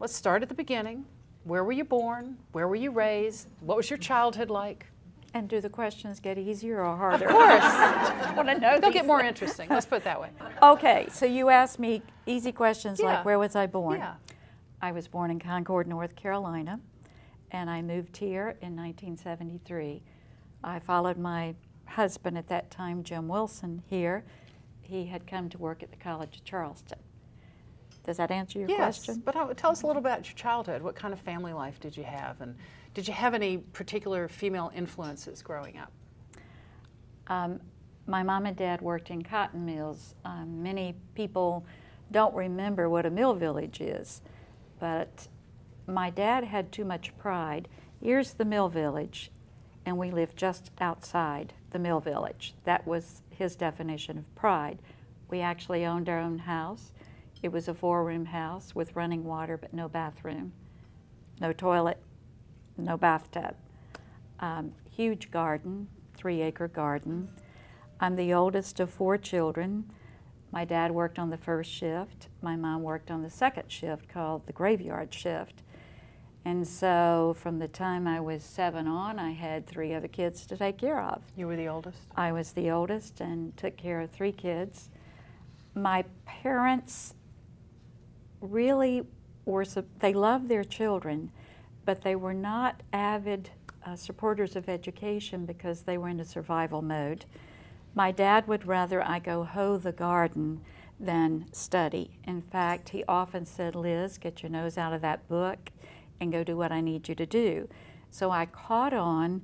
let's start at the beginning. Where were you born? Where were you raised? What was your childhood like? And do the questions get easier or harder? Of course. I want to know. They'll get more interesting. Let's put it that way. Okay, so you asked me easy questions Yeah. like where was I born? Yeah. I was born in Concord, North Carolina, and I moved here in 1973. I followed my husband at that time, Jim Wilson, here. He had come to work at the College of Charleston. Does that answer your question? Yes, but tell us a little about your childhood. What kind of family life did you have? And did you have any particular female influences growing up? My mom and dad worked in cotton mills. Many people don't remember what a mill village is, but my dad had too much pride. Here's the mill village, and we lived just outside the mill village. That was his definition of pride. We actually owned our own house. It was a 4-room house with running water, but no bathroom, no toilet, no bathtub. Huge garden, 3-acre garden. I'm the oldest of 4 children. My dad worked on the first shift. My mom worked on the second shift called the graveyard shift. And so from the time I was 7 on, I had 3 other kids to take care of. You were the oldest? I was the oldest and took care of 3 kids. My parents really were, they loved their children, but they were not avid supporters of education because they were in a survival mode. My dad would rather I go hoe the garden than study. In fact, he often said, Liz, get your nose out of that book and go do what I need you to do. So I caught on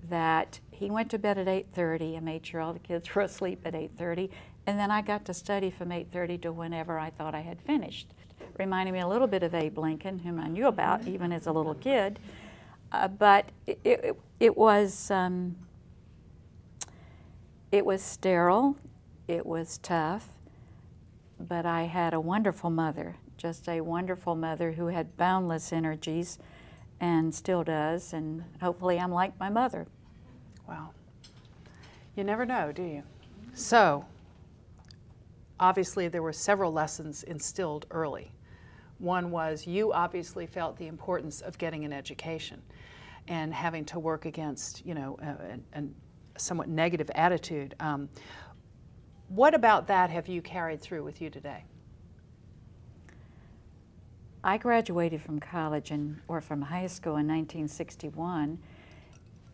that he went to bed at 8:30 and made sure all the kids were asleep at 8:30, and then I got to study from 8:30 to whenever I thought I had finished. Reminded me a little bit of Abe Lincoln, whom I knew about even as a little kid. But it was sterile, it was tough, but I had a wonderful mother, just a wonderful mother who had boundless energies and still does, and hopefully I'm like my mother. Wow. You never know, do you? So, obviously there were several lessons instilled early. One was you obviously felt the importance of getting an education and having to work against, you know, a somewhat negative attitude. What about that have you carried through with you today? I graduated from college or from high school in 1961.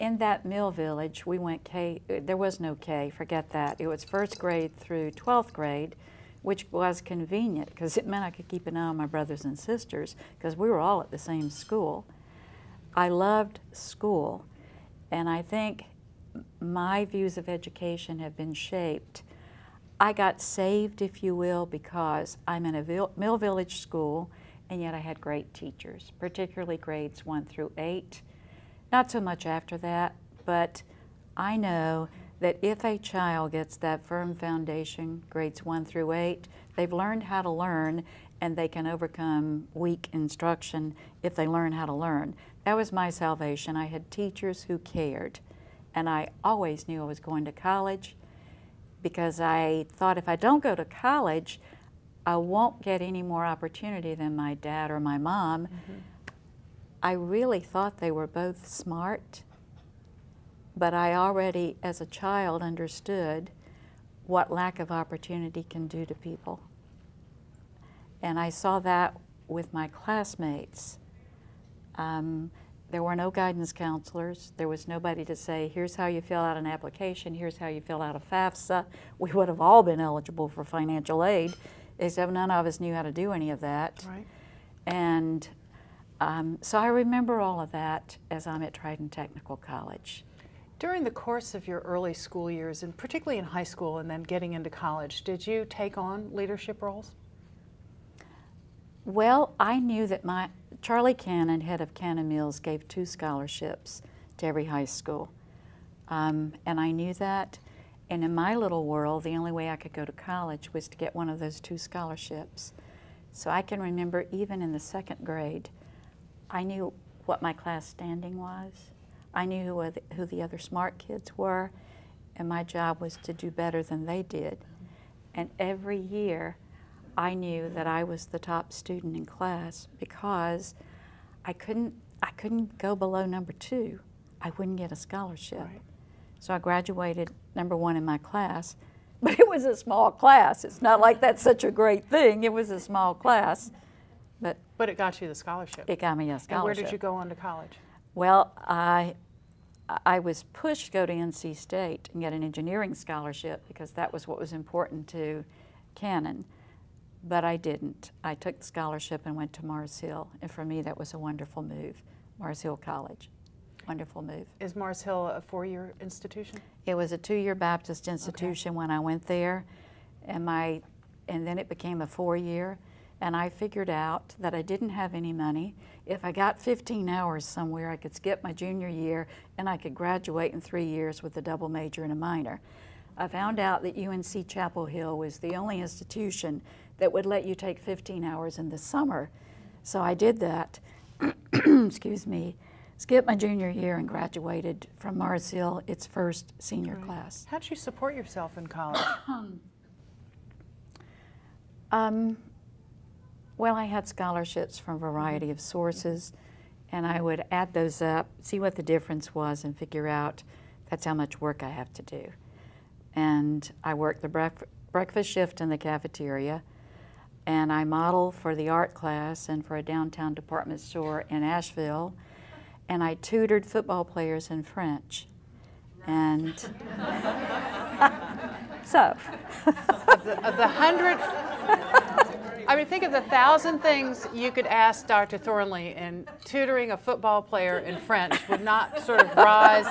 In that mill village, we went K, there was no K, forget that. It was first grade through 12th grade, which was convenient because it meant I could keep an eye on my brothers and sisters because we were all at the same school. I loved school, and I think my views of education have been shaped. I got saved, if you will, because I'm in a mill village school, and yet I had great teachers, particularly grades 1 through 8. Not so much after that, but I know that if a child gets that firm foundation, grades 1 through 8, they've learned how to learn and they can overcome weak instruction if they learn how to learn. That was my salvation. I had teachers who cared, and I always knew I was going to college because I thought if I don't go to college, I won't get any more opportunity than my dad or my mom. Mm-hmm. I really thought they were both smart, but I already, as a child, understood what lack of opportunity can do to people. And I saw that with my classmates. There were no guidance counselors. There was nobody to say, here's how you fill out an application, here's how you fill out a FAFSA. We would have all been eligible for financial aid, except none of us knew how to do any of that. Right. And so I remember all of that as I'm at Trident Technical College. During the course of your early school years, and particularly in high school and then getting into college, did you take on leadership roles? Well, I knew that Charlie Cannon, head of Cannon Mills, gave 2 scholarships to every high school. And I knew that. And in my little world, the only way I could go to college was to get one of those 2 scholarships. So I can remember even in the 2nd grade, I knew what my class standing was. I knew who the other smart kids were, and my job was to do better than they did. And every year, I knew that I was the top student in class because I couldn't go below number 2. I wouldn't get a scholarship. Right. So I graduated number 1 in my class, but it was a small class. It's not like that's such a great thing. It was a small class, but it got you the scholarship. it got me a scholarship. And where did you go on to college? Well, I was pushed to go to NC State and get an engineering scholarship because that was what was important to Cannon, but I didn't. I took the scholarship and went to Mars Hill, and for me that was a wonderful move. Mars Hill College, wonderful move. Is Mars Hill a 4-year institution? It was a 2-year Baptist institution when I went there, and then it became a 4-year, and I figured out that I didn't have any money. If I got 15 hours somewhere, I could skip my junior year, and I could graduate in 3 years with a double major and a minor. I found out that UNC Chapel Hill was the only institution that would let you take 15 hours in the summer. So I did that, excuse me, skipped my junior year and graduated from Mars Hill, its first senior class. How did you support yourself in college? Well, I had scholarships from a variety of sources, and I would add those up, see what the difference was, and figure out that's how much work I have to do. And I worked the breakfast shift in the cafeteria, and I modeled for the art class and for a downtown department store in Asheville, and I tutored football players in French. And so, of the 100, I mean, think of the 1,000 things you could ask Dr. Thornley, and tutoring a football player in French would not sort of rise.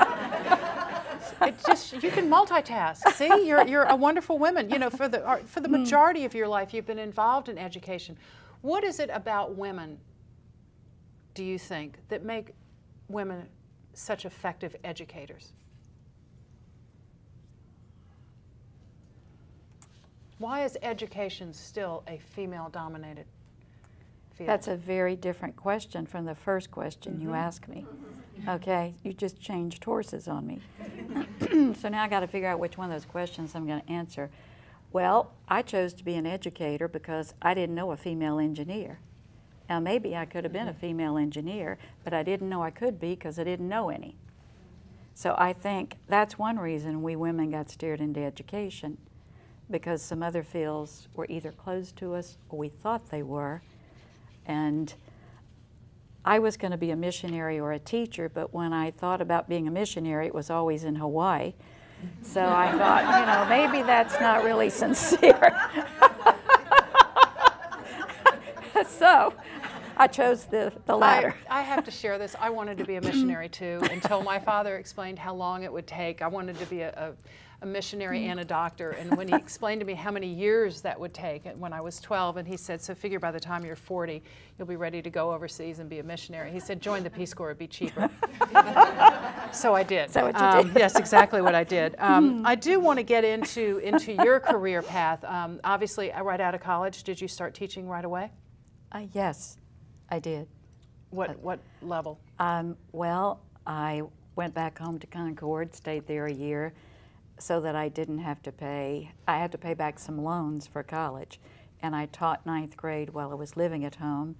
It just, you can multitask. See, you're a wonderful woman. You know, for the majority of your life, you've been involved in education. What is it about women, do you think, that make women such effective educators? Why is education still a female-dominated field? That's a very different question from the first question you asked me. Okay, you just changed horses on me. So now I got to figure out which one of those questions I'm going to answer. Well, I chose to be an educator because I didn't know a female engineer. Now maybe I could have been a female engineer, but I didn't know I could be because I didn't know any. So I think that's one reason we women got steered into education, because some other fields were either closed to us or we thought they were. And I was going to be a missionary or a teacher, but when I thought about being a missionary, it was always in Hawaii. So I thought, you know, maybe that's not really sincere. So I chose the latter. I have to share this. I wanted to be a missionary too, until my father explained how long it would take. I wanted to be a missionary and a doctor, and when he explained to me how many years that would take, when I was 12, and he said, so figure by the time you're 40, you'll be ready to go overseas and be a missionary. He said, join the Peace Corps, it'd be cheaper. So I did. So what you did. Yes, exactly what I did. I do want to get into your career path. Obviously, right out of college, did you start teaching right away? Yes, I did. What level? Well, I went back home to Concord, stayed there a year, so that I didn't have to pay. I had to pay back some loans for college, and I taught 9th grade while I was living at home.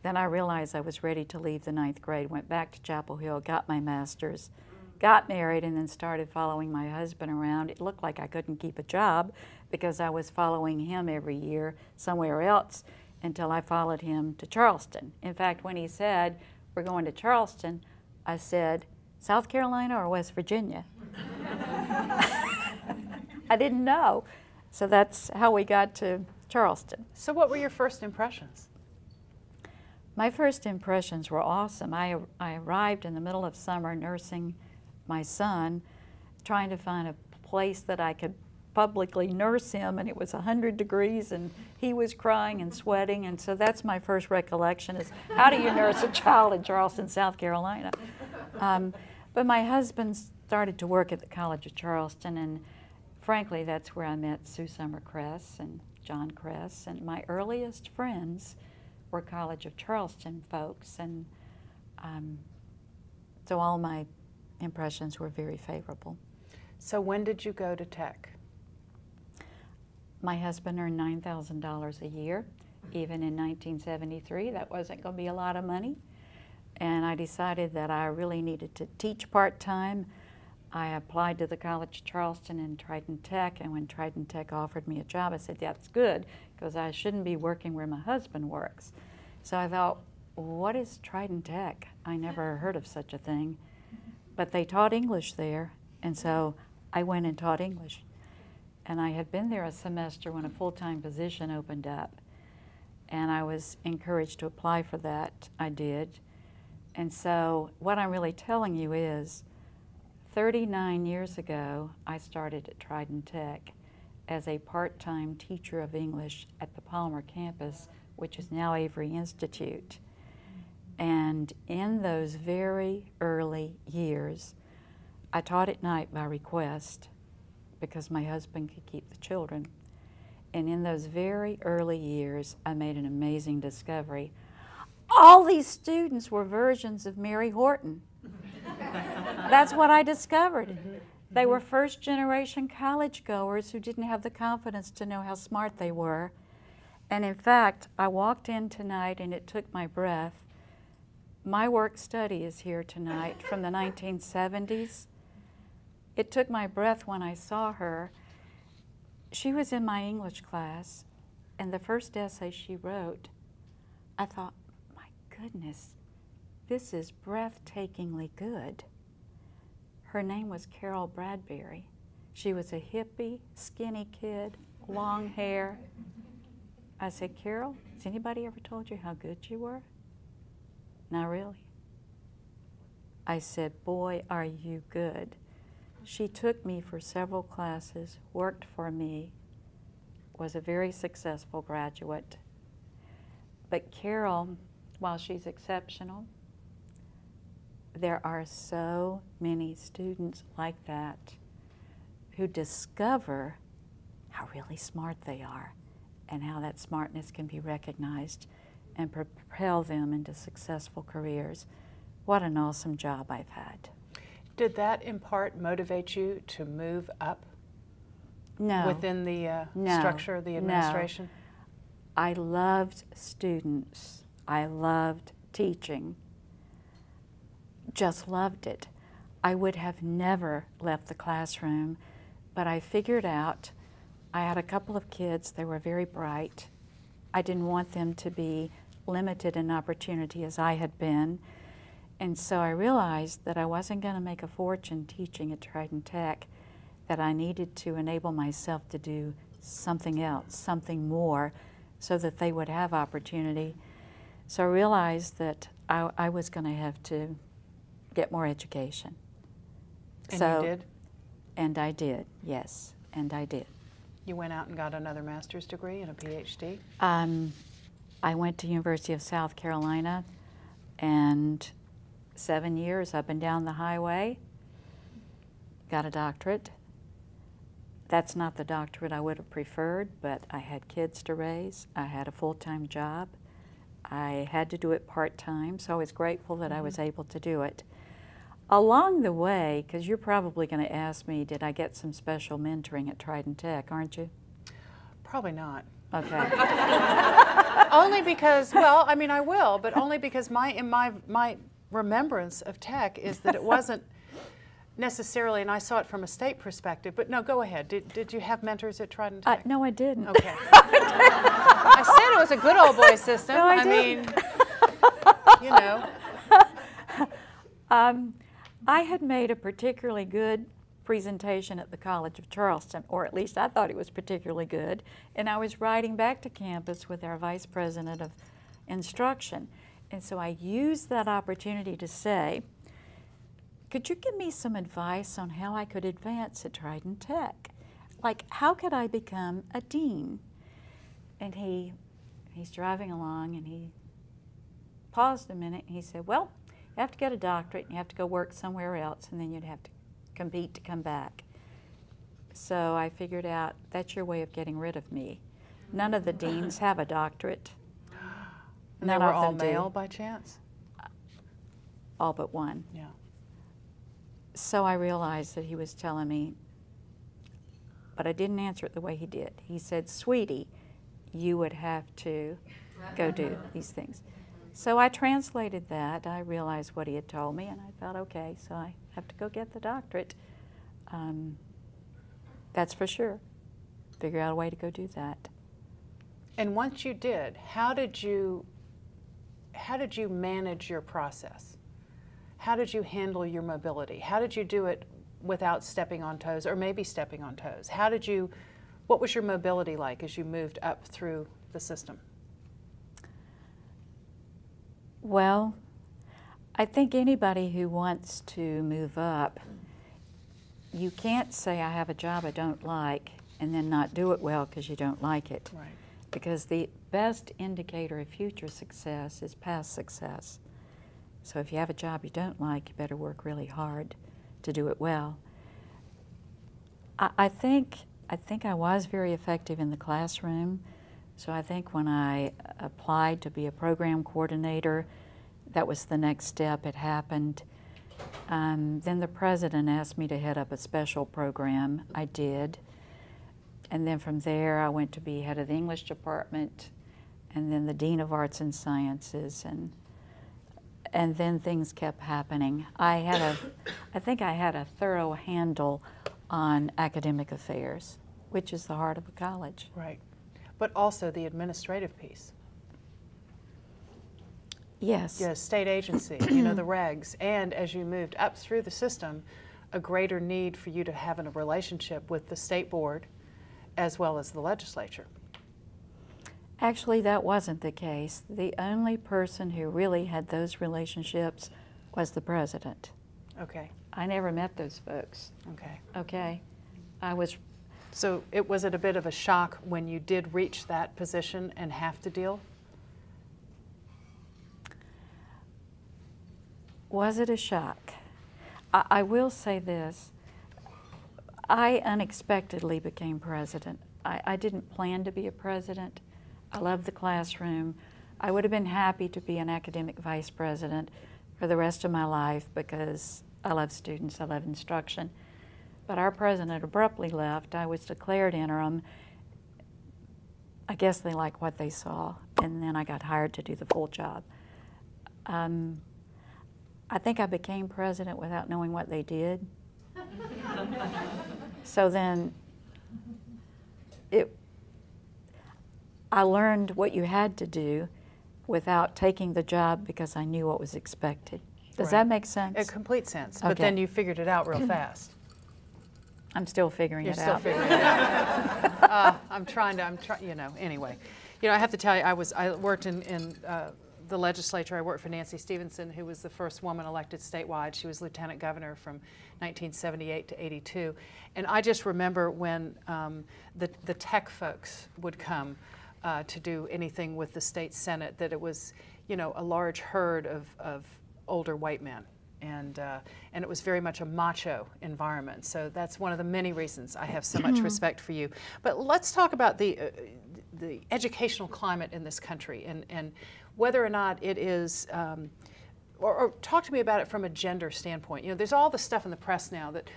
Then I realized I was ready to leave the 9th grade, went back to Chapel Hill, got my master's, got married, and then started following my husband around. It looked like I couldn't keep a job because I was following him every year somewhere else until I followed him to Charleston. In fact, when he said, we're going to Charleston, I said, South Carolina or West Virginia? I didn't know. So that's how we got to Charleston. So what were your first impressions? My first impressions were awesome. I arrived in the middle of summer nursing my son, trying to find a place that I could publicly nurse him, and it was 100 degrees and he was crying and sweating, and so that's my first recollection is how do you nurse a child in Charleston, South Carolina? But my husband started to work at the College of Charleston, and frankly that's where I met Sue Summer Kress and John Kress, and my earliest friends were College of Charleston folks, and so all my impressions were very favorable. So when did you go to Tech? My husband earned $9,000 a year. Even in 1973, that wasn't going to be a lot of money. And I decided that I really needed to teach part-time. I applied to the College of Charleston and Trident Tech, and when Trident Tech offered me a job, I said, that's good, because I shouldn't be working where my husband works. So I thought, what is Trident Tech? I never heard of such a thing. But they taught English there, and so I went and taught English. And I had been there a semester when a full-time position opened up, and I was encouraged to apply for that. I did. And so what I'm really telling you is 39 years ago, I started at Trident Tech as a part-time teacher of English at the Palmer campus, which is now Avery Institute. And in those very early years, I taught at night by request because my husband could keep the children. And in those very early years, I made an amazing discovery. All these students were versions of Mary Horton. That's what I discovered. They were first-generation college goers who didn't have the confidence to know how smart they were. And in fact, I walked in tonight and it took my breath. My work study is here tonight from the 1970s. It took my breath when I saw her. She was in my English class, and the first essay she wrote, I thought, my goodness, this is breathtakingly good. Her name was Carol Bradbury. She was a hippie, skinny kid, long hair. I said, Carol, has anybody ever told you how good you were? Not really. I said, boy, are you good. She took me for several classes, worked for me, was a very successful graduate. But Carol, while she's exceptional, there are so many students like that who discover how really smart they are and how that smartness can be recognized and propel them into successful careers. What an awesome job I've had. Did that in part motivate you to move up within the structure of the administration? No. I loved students. I loved teaching. Just loved it. I would have never left the classroom, but I figured out I had a couple of kids, they were very bright. I didn't want them to be limited in opportunity as I had been. And so I realized that I wasn't going to make a fortune teaching at Trident Tech, that I needed to enable myself to do something else, something more, so that they would have opportunity. So I realized that I was going to have to get more education. And you did? And I did, yes, and I did. You went out and got another master's degree and a PhD? I went to University of South Carolina, and 7 years up and down the highway, got a doctorate. That's not the doctorate I would have preferred, but I had kids to raise. I had a full-time job. I had to do it part-time, so I was grateful that I was able to do it. Along the way, because you're probably going to ask me, did I get some special mentoring at Trident Tech, aren't you? Probably not. Okay. Only because, well, I mean, I will, but only because my remembrance of Tech is that it wasn't necessarily, and I saw it from a state perspective, but no, go ahead. Did you have mentors at Trident Tech? No, I didn't. Okay. I said it was a good old boy system. No, I mean, you know. I had made a particularly good presentation at the College of Charleston, or at least I thought it was particularly good, and I was riding back to campus with our Vice President of Instruction. And so I used that opportunity to say, could you give me some advice on how I could advance at Trident Tech? Like, how could I become a dean? And he's driving along, and he paused a minute, and he said, well, you have to get a doctorate, and you have to go work somewhere else, and then you'd have to compete to come back. So I figured out, that's your way of getting rid of me. None of the deans have a doctorate. And they were all male by chance? All but one. Yeah. So I realized that he was telling me, but I didn't answer it the way he did. He said, "Sweetie, you would have to go do these things." So I translated that. I realized what he had told me, and I thought, okay, so I have to go get the doctorate. That's for sure. Figure out a way to go do that. And once you did, how did you manage your process? How did you handle your mobility? How did you do it without stepping on toes, or maybe stepping on toes? What was your mobility like as you moved up through the system? Well, I think anybody who wants to move up, you can't say I have a job I don't like and then not do it well because you don't like it. Right. Because the best indicator of future success is past success. So if you have a job you don't like, you better work really hard to do it well. I think I was very effective in the classroom. So I think when I applied to be a program coordinator, that was the next step. It happened. Then the president asked me to head up a special program. I did. And then from there, I went to be head of the English department, and then the dean of arts and sciences, and then things kept happening. I think I had a thorough handle on academic affairs, which is the heart of a college. Right. But also the administrative piece. Yes. Yeah, state agency, you know, the regs, and as you moved up through the system, a greater need for you to have a relationship with the state board as well as the legislature. Actually, that wasn't the case. The only person who really had those relationships was the president. Okay. I never met those folks. Okay. Okay. So was it a bit of a shock when you did reach that position and have to deal? Was it a shock? I will say this. I unexpectedly became president. I didn't plan to be a president. I love the classroom. I would have been happy to be an academic vice president for the rest of my life because I love students, I love instruction. But our president abruptly left. I was declared interim. I guess they liked what they saw, and then I got hired to do the full job. I think I became president without knowing what they did. So then I learned what you had to do without taking the job because I knew what was expected. Does that make sense? A complete sense, but Okay. then you figured it out real fast. I'm still figuring You're it still out. figuring it out. I'm trying, you know, anyway. You know, I have to tell you, I worked in the legislature. I worked for Nancy Stevenson, who was the first woman elected statewide. She was lieutenant governor from 1978 to 82. And I just remember when the tech folks would come to do anything with the state senate, that it was, you know, a large herd of older white men. And it was very much a macho environment. So that's one of the many reasons I have so much respect for you. But let's talk about the educational climate in this country and whether or not it is, or talk to me about it from a gender standpoint. You know, there's all the stuff in the press now that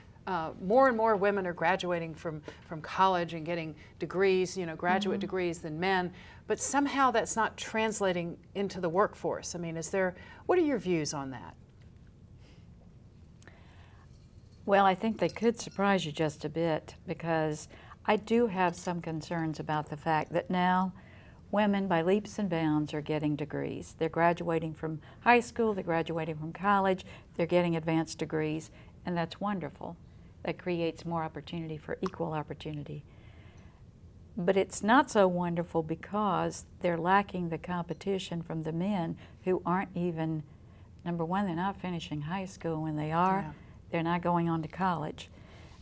more and more women are graduating from college and getting degrees, you know, graduate degrees than men, but somehow that's not translating into the workforce. I mean, what are your views on that? Well, I think they could surprise you just a bit because I do have some concerns about the fact that now women, by leaps and bounds, are getting degrees. They're graduating from high school, they're graduating from college, they're getting advanced degrees, and that's wonderful. That creates more opportunity for equal opportunity. But it's not so wonderful because they're lacking the competition from the men who aren't even, number one, they're not finishing high school. When they are, Yeah. they're not going on to college.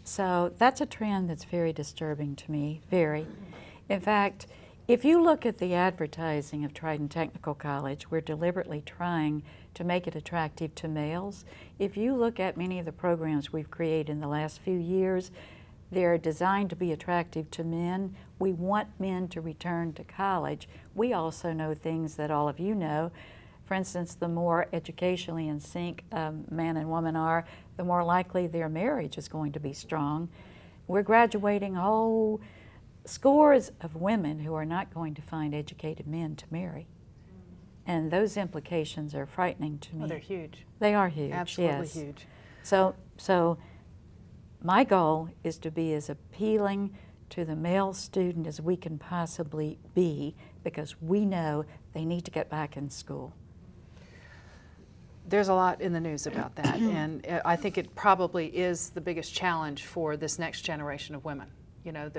So that's a trend that's very disturbing to me, very. In fact, if you look at the advertising of Trident Technical College, we're deliberately trying to make it attractive to males. If you look at many of the programs we've created in the last few years, they're designed to be attractive to men. We want men to return to college. We also know things that all of you know. For instance, the more educationally in sync man and woman are, the more likely their marriage is going to be strong. we're graduating whole scores of women who are not going to find educated men to marry. And those implications are frightening to me. Oh, they're huge. They are huge, Absolutely yes. huge. So my goal is to be as appealing to the male student as we can possibly be, because we know they need to get back in school. There's a lot in the news about that, and I think it probably is the biggest challenge for this next generation of women. You know,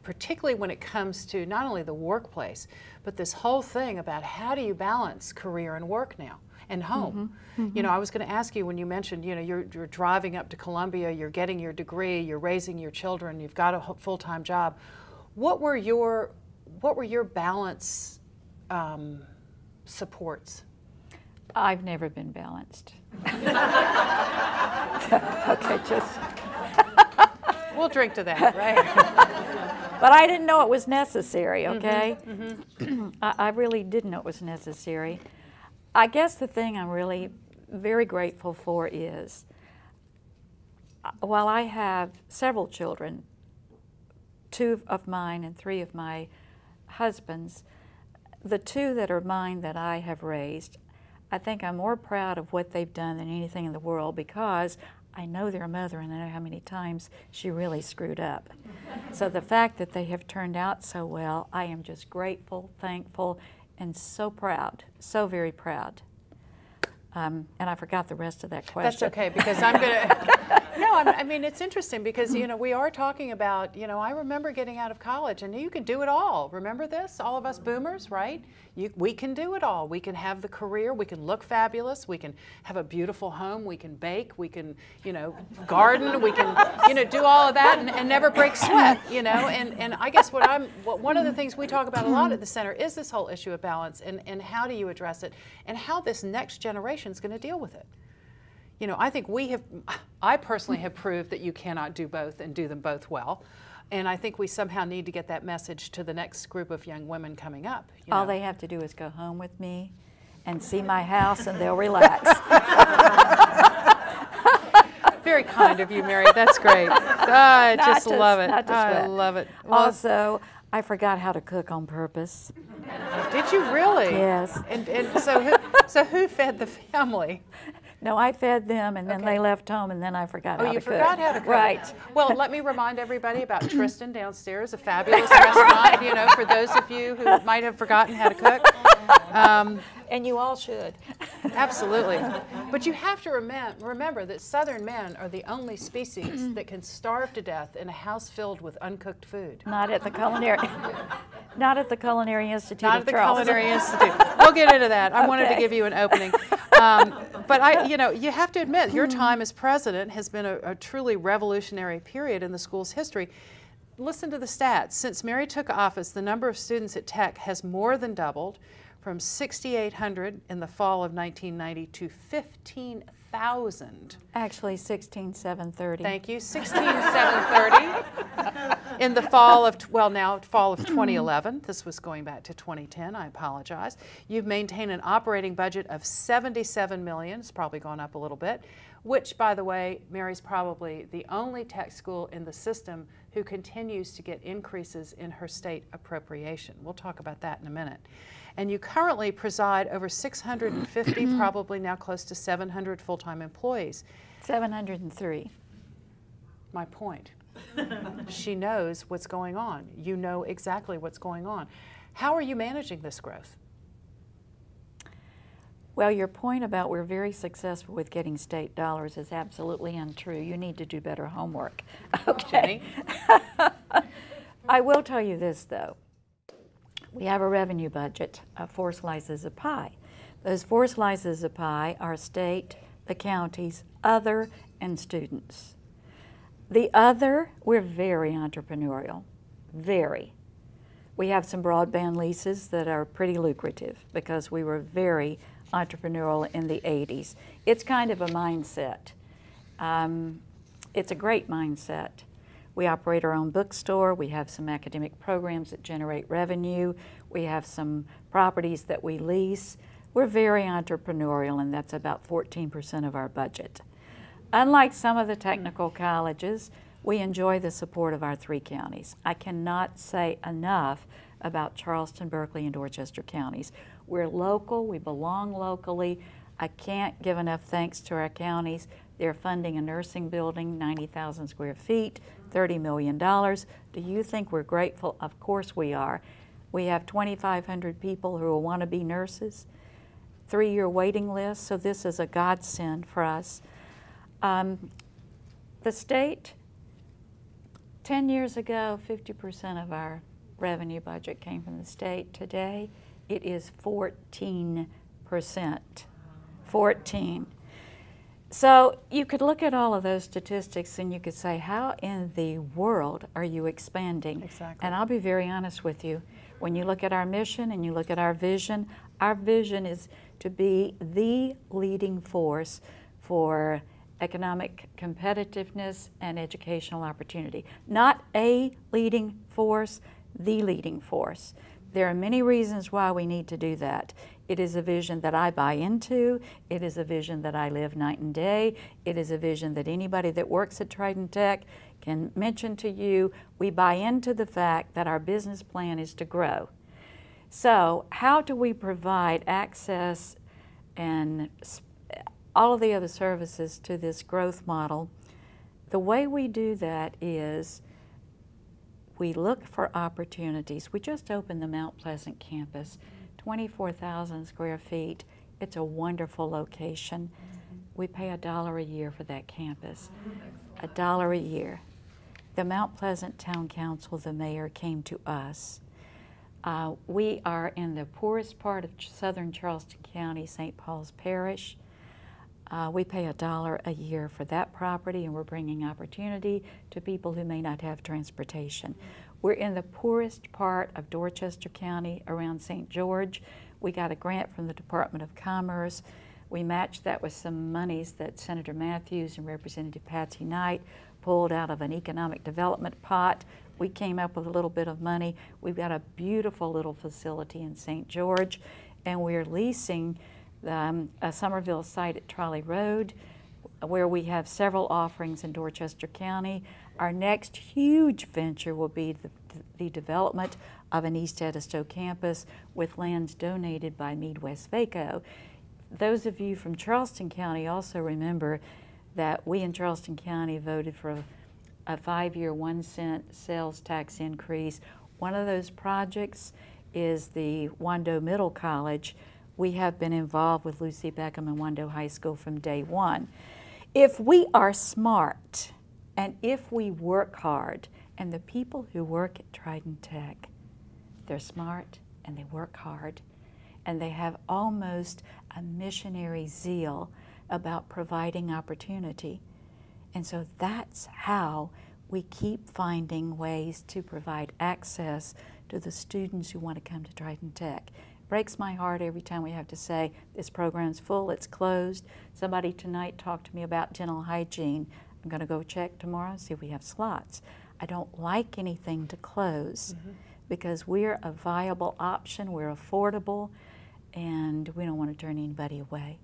particularly when it comes to not only the workplace, but this whole thing about how do you balance career and work now and home. You know, I was going to ask you when you mentioned, you know, you're driving up to Columbia, you're getting your degree, you're raising your children, you've got a full-time job. What were your balance supports? I've never been balanced. Okay, just. We'll drink to that, right? But I didn't know it was necessary, okay? I really didn't know it was necessary. I guess the thing I'm really very grateful for is, while I have several children, 2 of mine and 3 of my husband's, the 2 that are mine that I have raised, I think I'm more proud of what they've done than anything in the world, because I know their mother and I know how many times she really screwed up. So the fact that they have turned out so well, I am just grateful, thankful, and so proud, so very proud. And I forgot the rest of that question. That's okay, because I'm going to, no, I mean, it's interesting because, you know, we are talking about, you know, I remember getting out of college and you could do it all. Remember this? All of us boomers, right? We can do it all. We can have the career, we can look fabulous, we can have a beautiful home, we can bake, we can, you know, garden, we can, you know, do all of that and never break sweat, you know, and I guess one of the things we talk about a lot at the center is this whole issue of balance and how do you address it and how this next generation is going to deal with it. You know, I think I personally have proved that you cannot do both and do them both well. And I think we somehow need to get that message to the next group of young women coming up. You know? All they have to do is go home with me and see my house and they'll relax. Very kind of you, Mary. That's great. I just love it. I love it. Well, also, I forgot how to cook on purpose. Did you really? Yes. And so who fed the family? No, I fed them, and then they left home, and then I forgot how to cook. Oh, you forgot how to cook. Right. Well, let me remind everybody about Tristan downstairs, a fabulous restaurant, you know, for those of you who might have forgotten how to cook. And you all should. Absolutely. But you have to remember that Southern men are the only species that can starve to death in a house filled with uncooked food. Not at the Culinary Institute Not of at the Charleston. Culinary Institute. We'll get into that. I wanted to give you an opening. But you know, you have to admit, your time as president has been a truly revolutionary period in the school's history. Listen to the stats. Since Mary took office, the number of students at Tech has more than doubled, from 6,800 in the fall of 1990 to 15,000. Actually, 16,730. Thank you, 16,730 in the fall of, fall of 2011. This was going back to 2010, I apologize. You've maintained an operating budget of $77 million, it's probably gone up a little bit, which, by the way, Mary's probably the only tech school in the system who continues to get increases in her state appropriation. We'll talk about that in a minute. And you currently preside over 650, probably now close to 700 full-time employees. 703. My point. She knows what's going on. You know exactly what's going on. How are you managing this growth? Well, your point about we're very successful with getting state dollars is absolutely untrue. You need to do better homework. Okay. I will tell you this, though. We have a revenue budget of 4 slices of pie. Those 4 slices of pie are state, the counties, other, and students. The other, we're very entrepreneurial, very. We have some broadband leases that are pretty lucrative because we were very entrepreneurial in the 80s. It's kind of a mindset. It's a great mindset. We operate our own bookstore. We have some academic programs that generate revenue. We have some properties that we lease. We're very entrepreneurial, and that's about 14% of our budget. Unlike some of the technical colleges, we enjoy the support of our 3 counties. I cannot say enough about Charleston, Berkeley, and Dorchester counties. We're local, we belong locally. I can't give enough thanks to our counties. They're funding a nursing building, 90,000 square feet, $30 million. Do you think we're grateful? Of course we are. We have 2,500 people who will want to be nurses, 3-year waiting list, so this is a godsend for us. The state, 10 years ago, 50% of our revenue budget came from the state. Today, it is 14%. 14. So you could look at all of those statistics and you could say, how in the world are you expanding? Exactly. And I'll be very honest with you. When you look at our mission and you look at our vision is to be the leading force for economic competitiveness and educational opportunity. Not a leading force, the leading force. There are many reasons why we need to do that. It is a vision that I buy into. It is a vision that I live night and day. It is a vision that anybody that works at Trident Tech can mention to you. We buy into the fact that our business plan is to grow. So how do we provide access and all of the other services to this growth model? The way we do that is we look for opportunities. We just opened the Mount Pleasant campus, 24,000 square feet. It's a wonderful location. We pay $1 a year for that campus, $1 a year. The Mount Pleasant Town Council, the mayor, came to us. We are in the poorest part of southern Charleston County, St. Paul's Parish. We pay $1 a year for that property, and we're bringing opportunity to people who may not have transportation. We're in the poorest part of Dorchester County around St. George. We got a grant from the Department of Commerce. We matched that with some monies that Senator Matthews and Representative Patsy Knight pulled out of an economic development pot. We came up with a little bit of money. We've got a beautiful little facility in St. George, and we're leasing a Somerville site at Trolley Road, where we have several offerings in Dorchester County. Our next huge venture will be the development of an East Edisto campus with lands donated by Midwest-Vaco. Those of you from Charleston County also remember that we in Charleston County voted for a 5-year 1-cent sales tax increase. One of those projects is the Wando Middle College. We have been involved with Lucy Beckham and Wando High School from day one. If we are smart and if we work hard, and the people who work at Trident Tech, they're smart and they work hard, and they have almost a missionary zeal about providing opportunity. And so that's how we keep finding ways to provide access to the students who want to come to Trident Tech. Breaks my heart every time we have to say, this program's full, it's closed. Somebody tonight talked to me about dental hygiene. I'm going to go check tomorrow and see if we have slots. I don't like anything to close because we're a viable option, we're affordable, and we don't want to turn anybody away.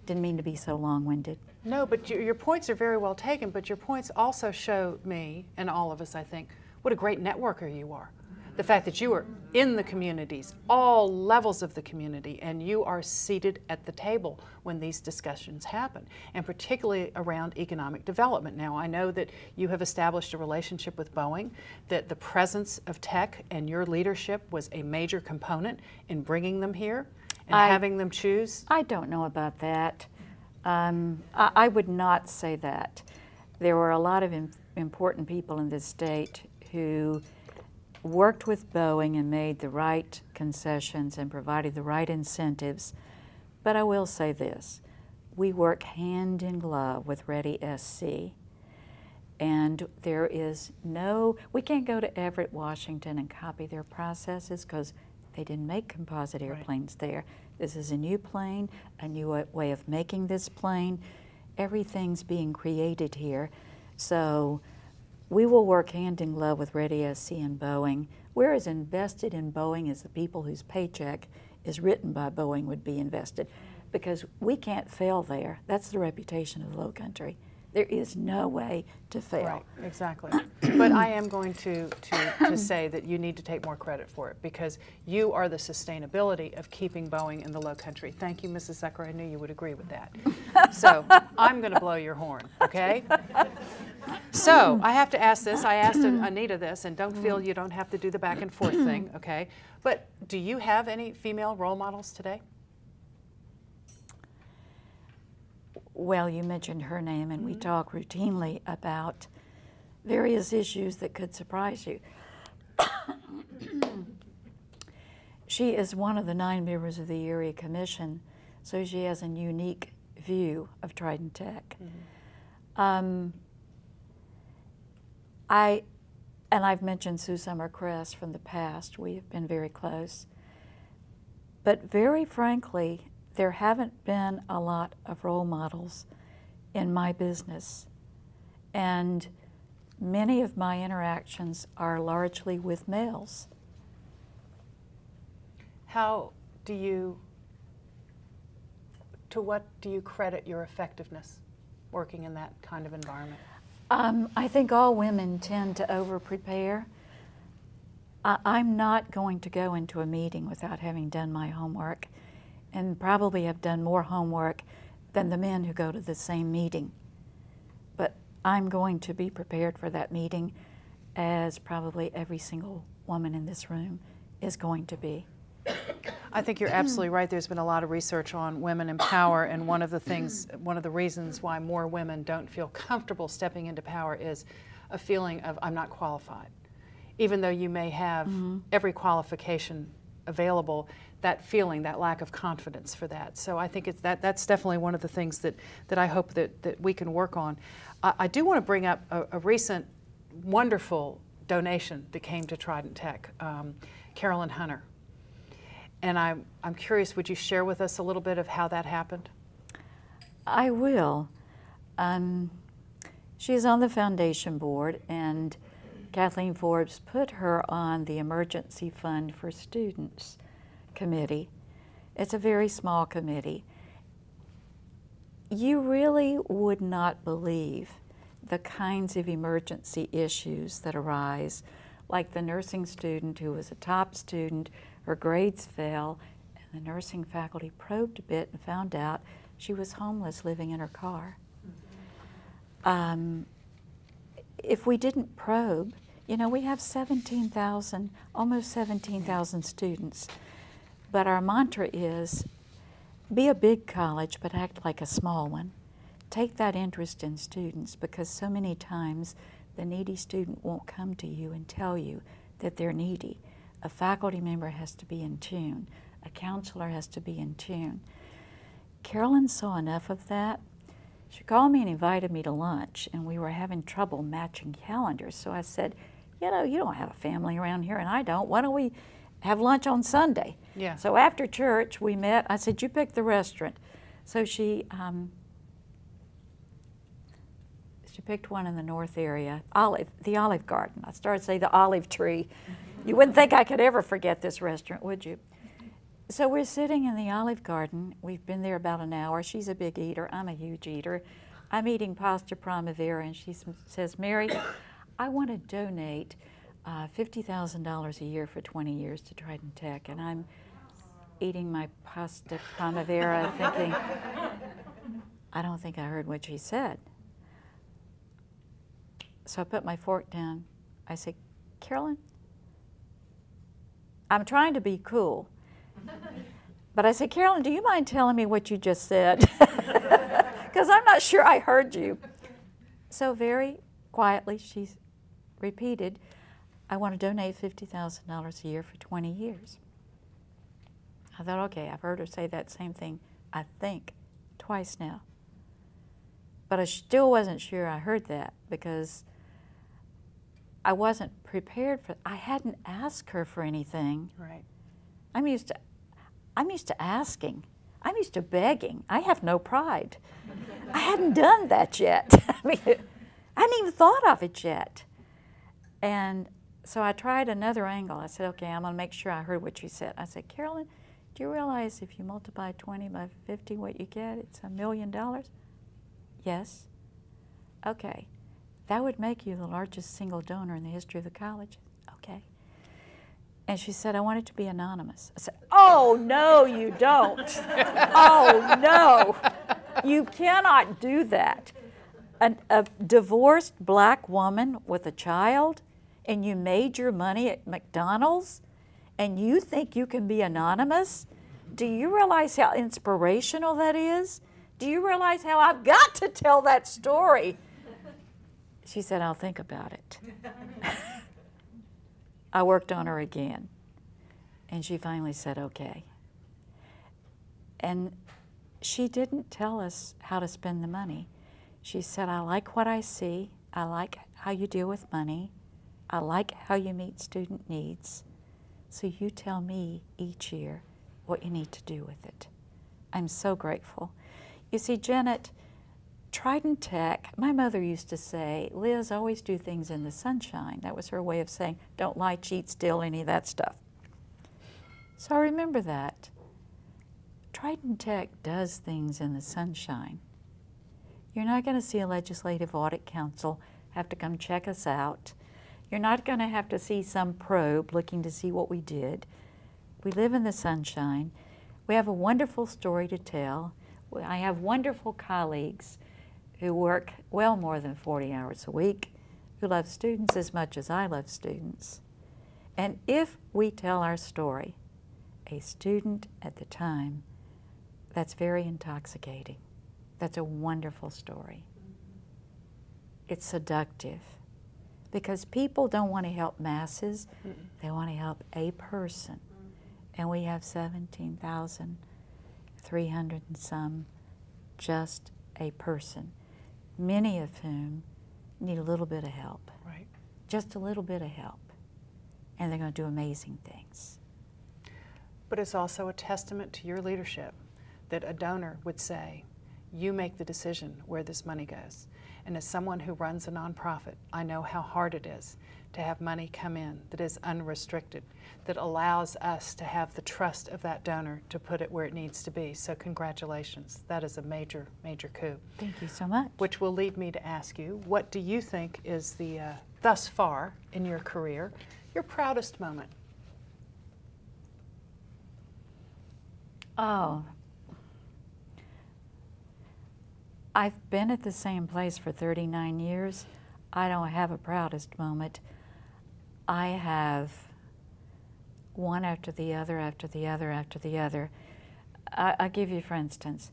Didn't mean to be so long-winded. No, but your points are very well taken, but your points also show me, and all of us, I think, what a great networker you are. The fact that you are in the communities, all levels of the community, and you are seated at the table when these discussions happen, and particularly around economic development. Now, I know that you have established a relationship with Boeing, that the presence of tech and your leadership was a major component in bringing them here and having them choose. I don't know about that. I would not say that. There were a lot of important people in this state who worked with Boeing and made the right concessions and provided the right incentives. But I will say this, we work hand in glove with Ready SC. And there is we can't go to Everett, Washington and copy their processes because they didn't make composite airplanes there. This is a new plane, a new way of making this plane. Everything's being created here. So we will work hand in glove with Ready SC and Boeing. We're as invested in Boeing as the people whose paycheck is written by Boeing would be invested, because we can't fail there. That's the reputation of the Lowcountry. There is no way to fail. Right, exactly. But I am going to say that you need to take more credit for it, because you are the sustainability of keeping Boeing in the Low Country. Thank you, Mrs. Zucker. I knew you would agree with that. So I'm going to blow your horn, okay? So I have to ask this. I asked Anita this, and don't feel you don't have to do the back and forth thing, okay? But do you have any female role models today? Well, you mentioned her name, and we talk routinely about various issues that could surprise you. She is one of the 9 members of the Area Commission, so she has a unique view of Trident Tech. I've mentioned Sue Summer-Crest from the past. We have been very close. But very frankly, there haven't been a lot of role models in my business. And many of my interactions are largely with males. How do you, to what do you credit your effectiveness working in that kind of environment? I think all women tend to over-prepare. I'm not going to go into a meeting without having done my homework, and probably have done more homework than the men who go to the same meeting. But I'm going to be prepared for that meeting, as probably every single woman in this room is going to be. I think you're absolutely right. There's been a lot of research on women in power, and one of the reasons why more women don't feel comfortable stepping into power is a feeling of, I'm not qualified. Even though you may have every qualification available, that feeling, that lack of confidence for that. So I think that's definitely one of the things that I hope that we can work on. I do want to bring up a recent wonderful donation that came to Trident Tech, Carolyn Hunter. And I'm curious, would you share with us a little bit of how that happened? I will. She's on the foundation board, and Kathleen Forbes put her on the Emergency Fund for Students committee. It's a very small committee. You really would not believe the kinds of emergency issues that arise, like the nursing student who was a top student, her grades fell, and the nursing faculty probed a bit and found out she was homeless living in her car. If we didn't probe, you know, we have 17,000, almost 17,000 students, but our mantra is, be a big college, but act like a small one. Take that interest in students, because so many times the needy student won't come to you and tell you that they're needy. A faculty member has to be in tune. A counselor has to be in tune. Carolyn saw enough of that. She called me and invited me to lunch, and we were having trouble matching calendars. So I said, you know, you don't have a family around here, and I don't. Why don't we have lunch on Sunday? Yeah. So after church, we met. I said, you pick the restaurant. So she picked one in the north area, the Olive Garden. I started to say the Olive Tree. You wouldn't think I could ever forget this restaurant, would you? So we're sitting in the Olive Garden. We've been there about an hour. She's a big eater. I'm a huge eater. I'm eating pasta primavera, and she says, Mary, I want to donate $50,000 a year for 20 years to Trident Tech. And I'm eating my pasta primavera thinking, I don't think I heard what she said. So I put my fork down. I said, Carolyn, I'm trying to be cool. But I said, Carolyn, do you mind telling me what you just said? Because I'm not sure I heard you. So very quietly, she repeated, I want to donate $50,000 a year for 20 years. I thought, okay, I've heard her say that same thing, I think, twice now. But I still wasn't sure I heard that, because I wasn't prepared for it. I hadn't asked her for anything. Right. I'm used to asking. I'm used to begging. I have no pride. I hadn't done that yet. I mean, I hadn't even thought of it yet. And so I tried another angle. I said, okay, I'm going to make sure I heard what you said. I said, Carolyn, do you realize if you multiply 20 by 50, what you get? It's $1 million. Yes. Okay, that would make you the largest single donor in the history of the college. Okay. And she said, I want it to be anonymous. I said, oh, no, you don't. Oh, no. You cannot do that. A divorced black woman with a child, and you made your money at McDonald's, and you think you can be anonymous? Do you realize how inspirational that is? Do you realize how I've got to tell that story? She said, I'll think about it. I worked on her again, and she finally said, okay. And she didn't tell us how to spend the money. She said, I like what I see. I like how you deal with money. I like how you meet student needs. So you tell me each year what you need to do with it. I'm so grateful. You see, Janet, Trident Tech, my mother used to say, Liz, always do things in the sunshine. That was her way of saying, don't lie, cheat, steal, any of that stuff. So I remember that. Trident Tech does things in the sunshine. You're not going to see a legislative audit council have to come check us out. You're not going to have to see some probe looking to see what we did. We live in the sunshine. We have a wonderful story to tell. I have wonderful colleagues who work well more than 40 hours a week, who love students as much as I love students. And if we tell our story, a student at the time, that's very intoxicating. That's a wonderful story. It's seductive because people don't want to help masses. They want to help a person. And we have 17,300 and some, just a person, many of whom need a little bit of help. Right. Just a little bit of help. And they're going to do amazing things. But it's also a testament to your leadership that a donor would say, you make the decision where this money goes. And as someone who runs a nonprofit, I know how hard it is to have money come in that is unrestricted, that allows us to have the trust of that donor to put it where it needs to be. So congratulations. That is a major, major coup. Thank you so much. Which will lead me to ask you, what do you think is the, thus far in your career, your proudest moment? Oh, I've been at the same place for 39 years. I don't have a proudest moment. I have one after the other, after the other, after the other. I'll give you, for instance,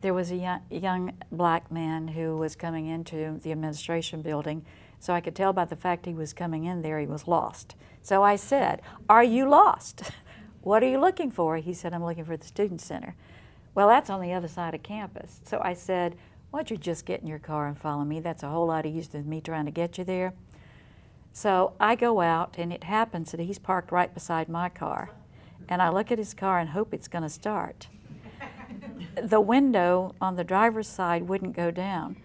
there was a young black man who was coming into the administration building, so I could tell by the fact he was coming in there he was lost. So I said, are you lost? What are you looking for? He said, I'm looking for the Student Center. Well, that's on the other side of campus. So I said, why don't you just get in your car and follow me? That's a whole lot easier than me trying to get you there. So I go out, and it happens that he's parked right beside my car. And I look at his car and hope it's going to start. The window on the driver's side wouldn't go down,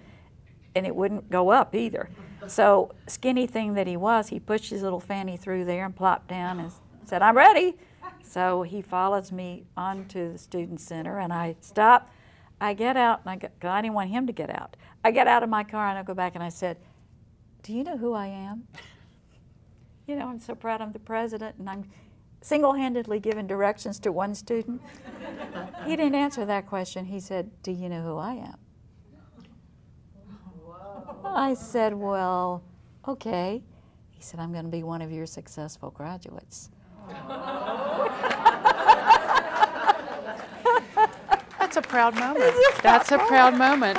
and it wouldn't go up either. So skinny thing that he was, he pushed his little fanny through there and plopped down and said, I'm ready. So he follows me onto the Student Center, and I stop. I get out, and I didn't want him to get out. I get out of my car, and I go back, and I said, do you know who I am? You know, I'm so proud I'm the president, and I'm single-handedly giving directions to one student. He didn't answer that question. He said, do you know who I am? Whoa. I said, well, okay. He said, I'm going to be one of your successful graduates. That's a proud moment. That's a proud moment.